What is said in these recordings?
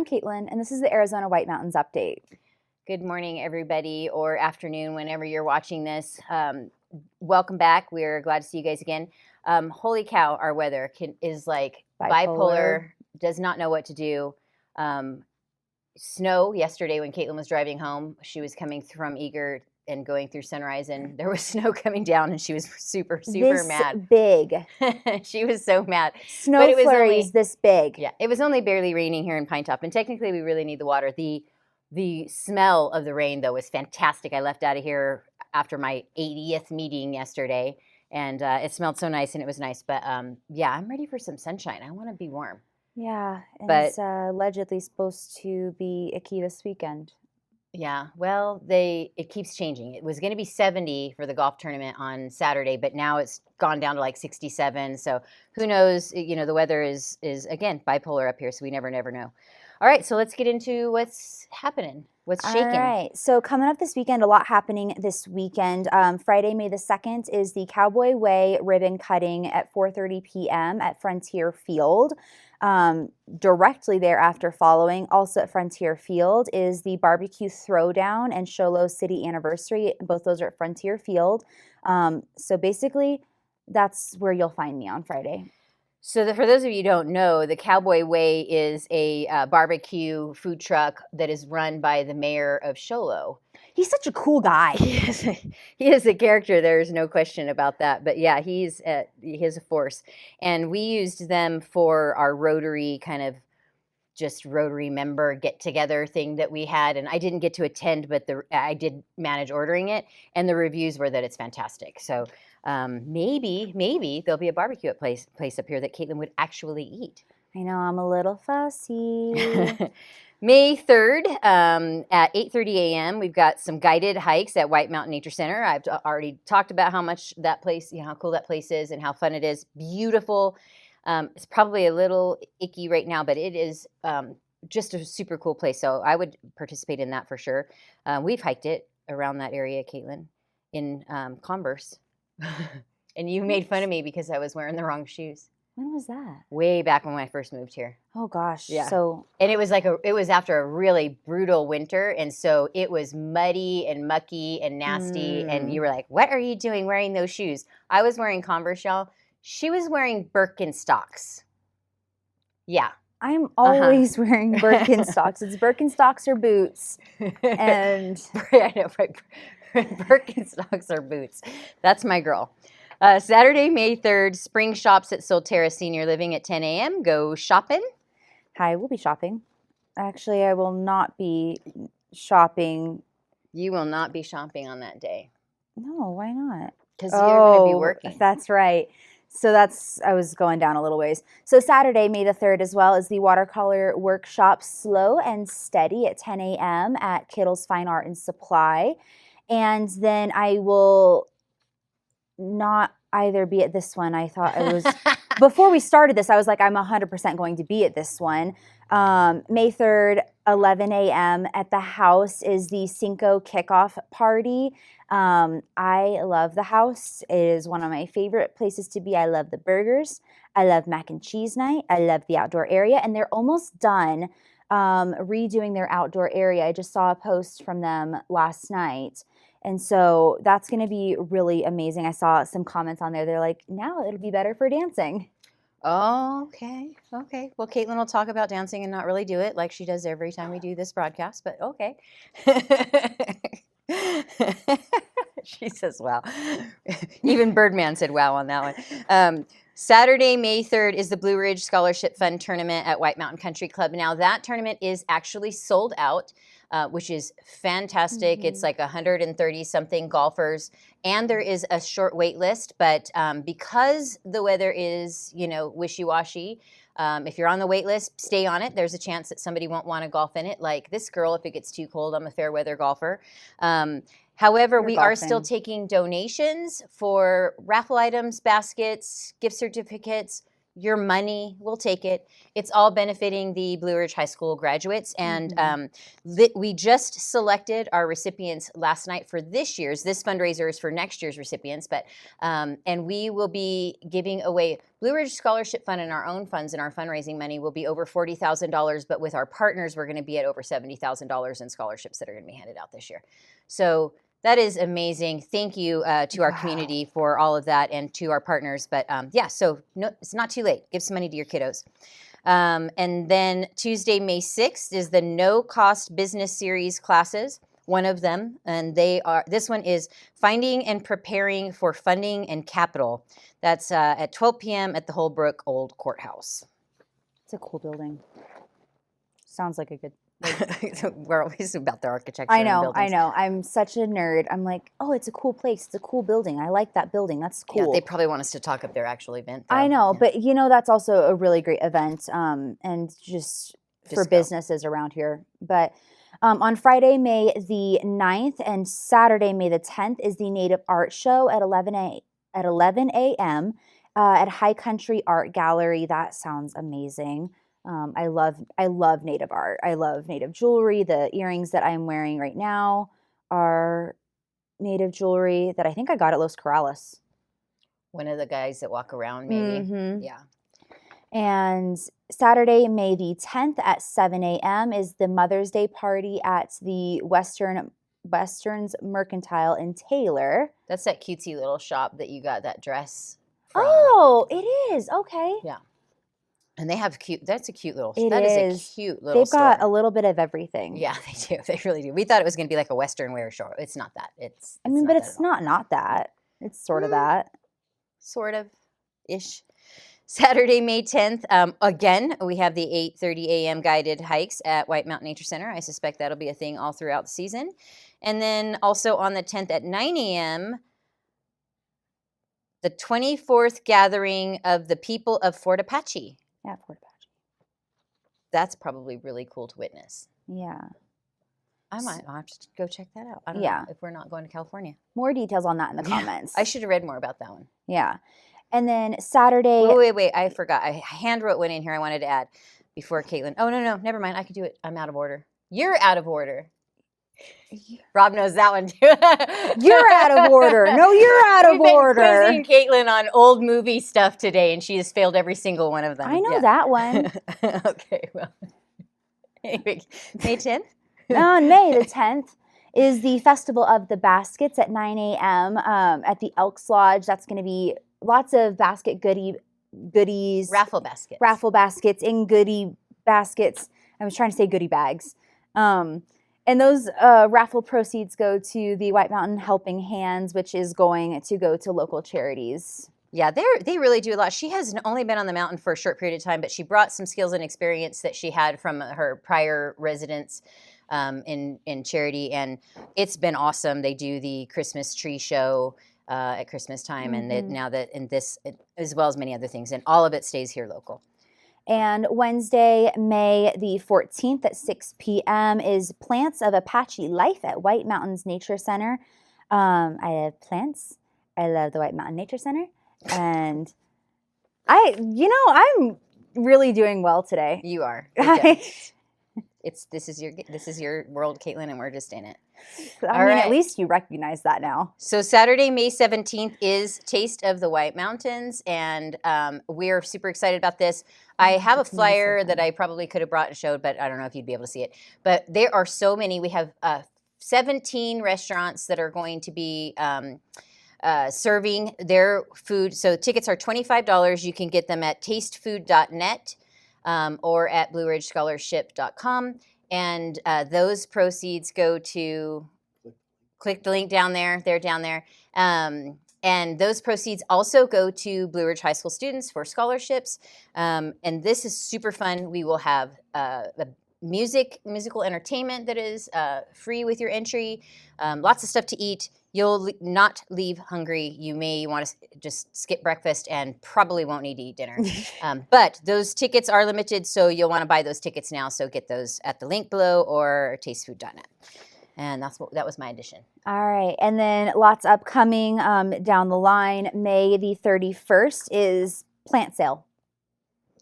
I'm Caitlyn, and this is the Arizona White Mountains update. Good morning, everybody, or afternoon, whenever you're watching this. Welcome back. We're glad to see you guys again. Holy cow, our weather is like bipolar, does not know what to do. Snow yesterday when Caitlyn was driving home. She was coming from Eager and going through Sunrise, and there was snow coming down, and she was super mad. Big. She was so mad. Snow flurries this big. Yeah, it was only barely raining here in Pine Top, and technically we really need the water. The smell of the rain, though, was fantastic. I left out of here after my 80th meeting yesterday, and it smelled so nice, and it was nice. But yeah, I'm ready for some sunshine. I want to be warm. Yeah, and it's allegedly supposed to be a key this weekend. Yeah, well, it keeps changing. It was going to be 70 for the golf tournament on Saturday, but now it's gone down to like 67. So who knows? You know, the weather is again bipolar up here, so we never know. All right, so let's get into what's happening. What's shaking? All right, so coming up this weekend, a lot happening this weekend. Friday, May the 2nd is the Cowboy Way ribbon cutting at 4:30 p.m. at Frontier Field. Directly thereafter following, also at Frontier Field, is the Barbecue Throwdown and Sholo City Anniversary. Both those are at Frontier Field. So basically, that's where you'll find me on Friday. So for those of you who don't know, the Cowboy Way is a barbecue food truck that is run by the mayor of Sholo. He's such a cool guy. He is a character. There's no question about that. But yeah, he is a force. And we used them for our Rotary kind of just Rotary member get-together thing that we had. And I didn't get to attend, but I did manage ordering it. And the reviews were that it's fantastic. So maybe there'll be a barbecue place up here that Caitlyn would actually eat. I know, I'm a little fussy. May 3rd at 8:30 a.m. We've got some guided hikes at White Mountain Nature Center. I've already talked about how much that place, how cool that place is and how fun it is. Beautiful. It's probably a little icky right now, but it is just a super cool place. So I would participate in that for sure. We've hiked it around that area, Caitlyn, in Converse. And you made fun of me because I was wearing the wrong shoes. When was that? Way back when I first moved here. Oh gosh. Yeah. So and it was after a really brutal winter, and so it was muddy and mucky and nasty. And you were like, "What are you doing wearing those shoes?" I was wearing Converse, y'all. She was wearing Birkenstocks. Yeah. I'm always wearing Birkenstocks. It's Birkenstocks or boots. And I know, Birkenstocks or boots. That's my girl. Saturday, May 3rd, spring shops at Solterra Senior Living at 10 a.m. Go shopping. Hi, we'll be shopping. Actually, I will not be shopping. You will not be shopping on that day. No, why not? Because you're going to be working. That's right. So I was going down a little ways. So Saturday, May the 3rd as well, is the Watercolor Workshop Slow and Steady at 10 a.m. at Kittle's Fine Art and Supply. And then I will not either be at this one. I thought I was, before we started this, I was like, I'm 100% going to be at this one. May 3rd, 11 a.m. at the house is the Cinco kickoff party. I love the house. It is one of my favorite places to be. I love the burgers. I love mac and cheese night. I love the outdoor area. And they're almost done redoing their outdoor area. I just saw a post from them last night. And so that's going to be really amazing. I saw some comments on there. They're like, now it'll be better for dancing. Oh, okay. Well, Caitlyn will talk about dancing and not really do it like she does every time we do this broadcast, but okay. She says, wow. Even Birdman said wow on that one. Saturday, May 3rd is the Blue Ridge Scholarship Fund Tournament at White Mountain Country Club. Now, that tournament is actually sold out, which is fantastic. Mm-hmm. It's like 130-something golfers, and there is a short wait list. But because the weather is, wishy-washy, if you're on the wait list, stay on it. There's a chance that somebody won't want to golf in it. Like this girl, if it gets too cold, I'm a fair weather golfer. However, we are still taking donations for raffle items, baskets, gift certificates. your money, we'll take it. It's all benefiting the Blue Ridge High School graduates. And we just selected our recipients last night for this fundraiser is for next year's recipients. But and we will be giving away Blue Ridge Scholarship Fund, and our own funds and our fundraising money will be over $40,000. But with our partners, we're going to be at over $70,000 in scholarships that are going to be handed out this year. So that is amazing. Thank you to our community for all of that, and to our partners. But so no, it's not too late. Give some money to your kiddos. And then Tuesday, May 6th is the No Cost Business Series classes, one of them. And this one is Finding and Preparing for Funding and Capital. That's at 12 p.m. at the Holbrook Old Courthouse. It's a cool building. Sounds like a good. We're always about the architecture. I know. I'm such a nerd. I'm like, oh, it's a cool place. It's a cool building. I like that building. That's cool. Yeah, they probably want us to talk up their actual event, though. I know, but that's also a really great event, and just for businesses around here. But on Friday, May the 9th and Saturday, May the 10th is the Native Art Show at 11 a.m. At High Country Art Gallery. That sounds amazing. I love Native art. I love Native jewelry. The earrings that I'm wearing right now are Native jewelry that I think I got at Los Corrales. One of the guys that walk around, maybe. Mm-hmm. Yeah. And Saturday, May the 10th at 7 a.m. is the Mother's Day party at the Western's Mercantile in Taylor. That's that cutesy little shop that you got that dress from. Oh, it is. Okay. Yeah. And they have that's a cute little, They've store. got a little bit of everything. Yeah, they do. They really do. We thought it was going to be like a Western wear show. It's not that. It's not that. It's sort of that. Sort of-ish. Saturday, May 10th. Again, we have the 8:30 a.m. guided hikes at White Mountain Nature Center. I suspect that'll be a thing all throughout the season. And then also on the 10th at 9 a.m., the 24th gathering of the people of Fort Apache. Yeah, Fort Apache. That's probably really cool to witness. Yeah. I'll have to go check that out. I don't know if we're not going to California. More details on that in the comments. I should have read more about that one. Yeah. And then Saturday. Wait. I forgot. I hand wrote one in here I wanted to add before Caitlyn. Oh, no. Never mind. I can do it. I'm out of order. You're out of order. Rob knows that one too. You're out of order. No, you're out of order. We've been quizzing Caitlyn on old movie stuff today, and she has failed every single one of them. I know that one. Okay, well. Anyway, May 10th? On May the 10th is the Festival of the Baskets at 9 a.m. At the Elks Lodge. That's going to be lots of basket goodies. Raffle baskets in goodie baskets. I was trying to say goodie bags. And those raffle proceeds go to the White Mountain Helping Hands, which is going to go to local charities. Yeah, they really do a lot. She has only been on the mountain for a short period of time, but she brought some skills and experience that she had from her prior residence in charity, and it's been awesome. They do the Christmas tree show at Christmas time, and this as well as many other things, and all of it stays here local. And Wednesday, May the 14th at 6 p.m. is Plants of Apache Life at White Mountains Nature Center. I love plants. I love the White Mountain Nature Center. And I'm really doing well today. You are. This is your world, Caitlyn, and we're just in it. At least you recognize that now. So Saturday, May 17th is Taste of the White Mountains, and we're super excited about this. I have a flyer that I probably could have brought and showed, but I don't know if you'd be able to see it. But there are so many. We have 17 restaurants that are going to be serving their food. So tickets are $25. You can get them at tastefood.net or at blueridgescholarship.com. And those proceeds go to, click the link down there, they're down there. And those proceeds also go to Blue Ridge High School students for scholarships. And this is super fun. We will have musical entertainment that is free with your entry, lots of stuff to eat. You'll not leave hungry. You may want to just skip breakfast and probably won't need to eat dinner. But those tickets are limited, so you'll want to buy those tickets now. So get those at the link below or tastefood.net. And that was my addition. All right. And then lots upcoming down the line. May the 31st is plant sale.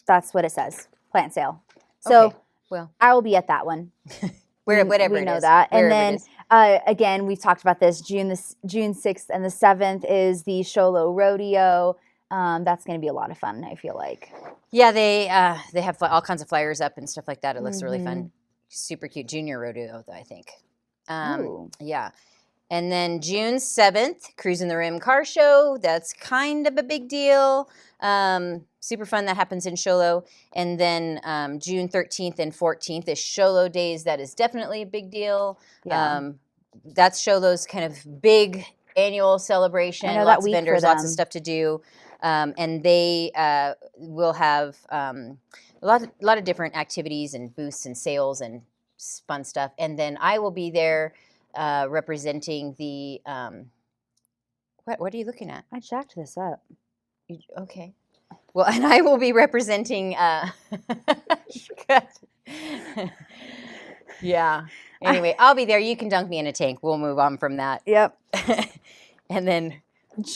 That's what it says. Plant sale. So Okay. Well, I will be at that one. whatever we it know is. that. And Wherever it then is. again, we've talked about this. June 6th and the 7th is the Sholo Rodeo. That's going to be a lot of fun, I feel like. Yeah, they have all kinds of flyers up and stuff like that. It looks really fun. Mm-hmm. Super cute. Junior rodeo, though, I think. Ooh. Yeah. And then June 7th, Cruising the Rim Car Show. That's kind of a big deal. Super fun. That happens in Sholo. And then June 13th and 14th is Sholo Days. That is definitely a big deal. Yeah. That's Sholo's kind of big annual celebration. I know Lots that week of vendors, for lots of them. stuff to do. And they will have a lot of different activities and booths and sales and fun stuff. And then I will be there representing the what are you looking at? I jacked this up. Okay. Well, and I will be representing yeah. Anyway, I'll be there. You can dunk me in a tank. We'll move on from that. Yep. And then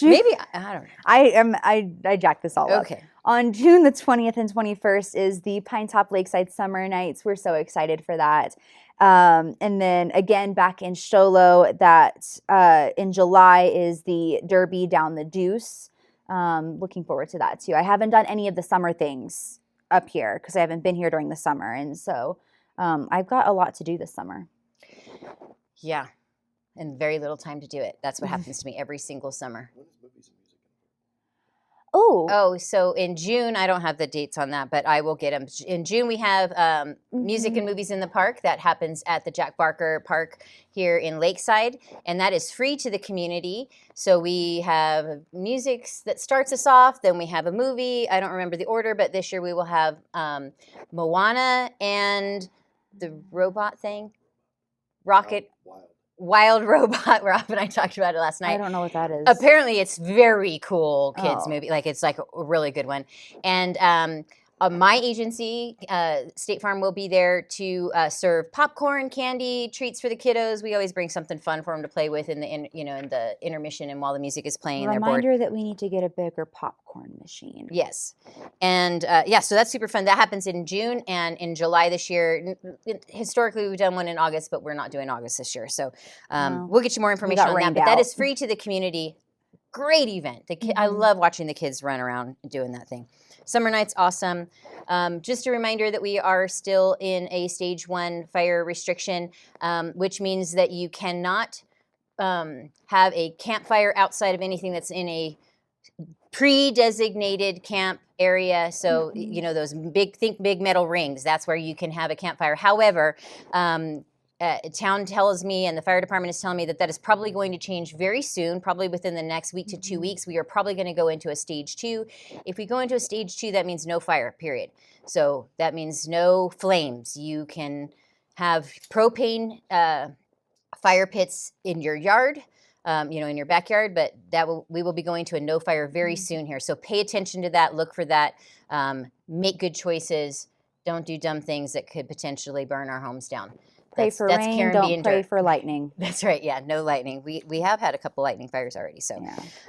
maybe I don't know. I jacked this all up. Okay. On June the 20th and 21st is the Pine Top Lakeside Summer Nights. We're so excited for that. And then again, back in Sholo, that in July is the Derby down the Deuce. Looking forward to that too. I haven't done any of the summer things up here because I haven't been here during the summer. And so I've got a lot to do this summer. Yeah. And very little time to do it. That's what happens to me every single summer. Oh, so in June, I don't have the dates on that, but I will get them. In June, we have Music and Movies in the Park. That happens at the Jack Barker Park here in Lakeside, and that is free to the community. So we have music that starts us off, then we have a movie. I don't remember the order, but this year we will have Moana and the robot thing, Rocket. Wild Robot. Rob and I talked about it last night. I don't know what that is. Apparently, it's very cool kids movie. Like it's like a really good one. And my agency, State Farm, will be there to serve popcorn, candy, treats for the kiddos. We always bring something fun for them to play with in the intermission and while the music is playing. Reminder that we need to get a bigger popcorn machine. Yes. And so that's super fun. That happens in June and in July this year. Historically, we've done one in August, but we're not doing August this year. So we'll get you more information on that. But that is free to the community. Great event. I love watching the kids run around and doing that thing. Summer Night's awesome. Just a reminder that we are still in a stage 1 fire restriction, which means that you cannot have a campfire outside of anything that's in a pre-designated camp area. So, those big metal rings, that's where you can have a campfire. However, town tells me and the fire department is telling me that is probably going to change very soon, probably within the next week to 2 weeks. We are probably going to go into a stage 2. If we go into a stage 2, that means no fire, period. So that means no flames. You can have propane fire pits in your yard, in your backyard, but we will be going to a no fire very soon here. So pay attention to that, look for that, make good choices, don't do dumb things that could potentially burn our homes down. Pray for rain, Karen don't pray for lightning. That's right. Yeah, no lightning. We have had a couple lightning fires already. So,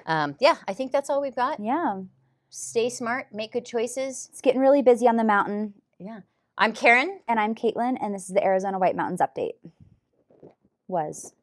I think that's all we've got. Yeah. Stay smart. Make good choices. It's getting really busy on the mountain. Yeah. I'm Carin. And I'm Caitlyn, and this is the Arizona White Mountains Update. Was.